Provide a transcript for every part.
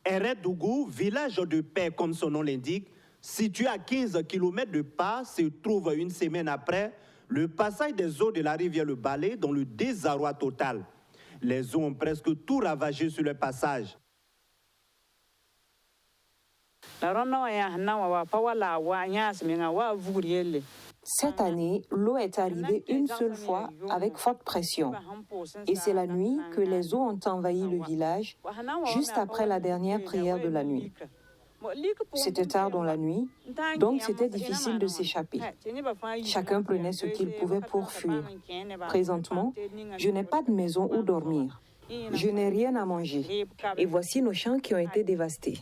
Eredougou, village de paix comme son nom l'indique, situé à 15 km de Pas, se trouve une semaine après le passage des eaux de la rivière Le Balé dans le désarroi total. Les eaux ont presque tout ravagé sur le passage. Cette année, l'eau est arrivée une seule fois avec forte pression. Et c'est la nuit que les eaux ont envahi le village, juste après la dernière prière de la nuit. C'était tard dans la nuit, donc c'était difficile de s'échapper. Chacun prenait ce qu'il pouvait pour fuir. Présentement, je n'ai pas de maison où dormir. Je n'ai rien à manger. Et voici nos champs qui ont été dévastés.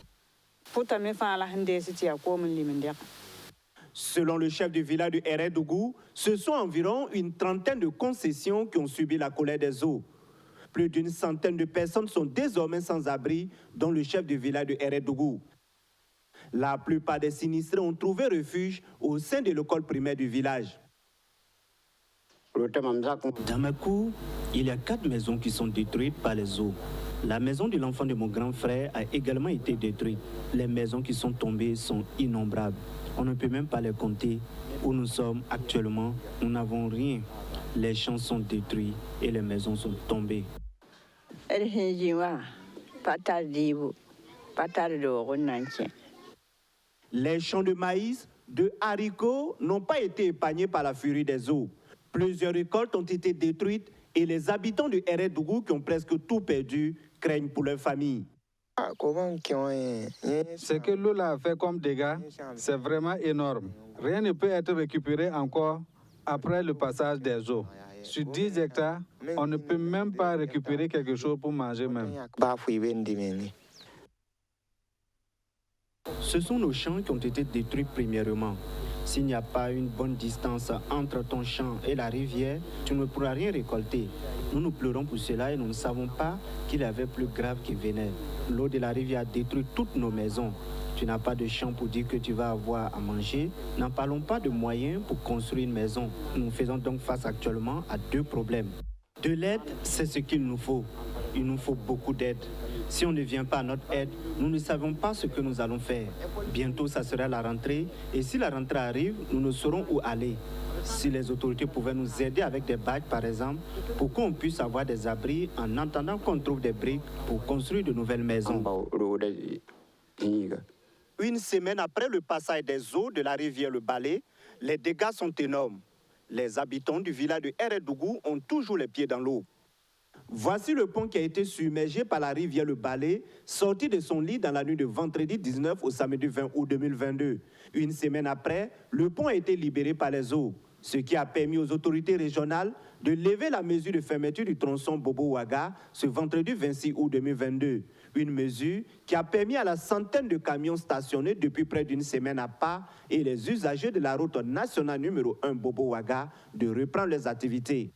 Selon le chef du village de Eredougou, ce sont environ une trentaine de concessions qui ont subi la colère des eaux. Plus d'une centaine de personnes sont désormais sans abri, dont le chef du village de Eredougou. La plupart des sinistrés ont trouvé refuge au sein de l'école primaire du village. Dans ma cour, il y a 4 maisons qui sont détruites par les eaux. La maison de l'enfant de mon grand frère a également été détruite. Les maisons qui sont tombées sont innombrables. On ne peut même pas les compter. Où nous sommes actuellement, nous n'avons rien. Les champs sont détruits et les maisons sont tombées. Les champs de maïs, de haricots n'ont pas été épargnés par la furie des eaux. Plusieurs récoltes ont été détruites et les habitants de Eredougou qui ont presque tout perdu craignent pour leur famille. Ce que l'eau a fait comme dégâts, c'est vraiment énorme. Rien ne peut être récupéré encore après le passage des eaux. Sur 10 hectares, on ne peut même pas récupérer quelque chose pour manger même. Ce sont nos champs qui ont été détruits premièrement. S'il n'y a pas une bonne distance entre ton champ et la rivière, tu ne pourras rien récolter. Nous pleurons pour cela et nous ne savons pas qu'il y avait plus grave qui venait. L'eau de la rivière a détruit toutes nos maisons. Tu n'as pas de champ pour dire que tu vas avoir à manger. N'en parlons pas de moyens pour construire une maison. Nous faisons donc face actuellement à 2 problèmes. De l'aide, c'est ce qu'il nous faut. Il nous faut beaucoup d'aide. Si on ne vient pas à notre aide, nous ne savons pas ce que nous allons faire. Bientôt, ça sera la rentrée. Et si la rentrée arrive, nous ne saurons où aller. Si les autorités pouvaient nous aider avec des bacs, par exemple, pour qu'on puisse avoir des abris en attendant qu'on trouve des briques pour construire de nouvelles maisons. Une semaine après le passage des eaux de la rivière Le Balé, les dégâts sont énormes. Les habitants du village de Eredougou ont toujours les pieds dans l'eau. Voici le pont qui a été submergé par la rivière Le Balé, sorti de son lit dans la nuit de vendredi 19 au samedi 20 août 2022. Une semaine après, le pont a été libéré par les eaux, ce qui a permis aux autorités régionales de lever la mesure de fermeture du tronçon Bobo-Ouaga ce vendredi 26 août 2022. Une mesure qui a permis à la centaine de camions stationnés depuis près d'une semaine à Pas et les usagers de la route nationale numéro 1 Bobo-Ouaga de reprendre leurs activités.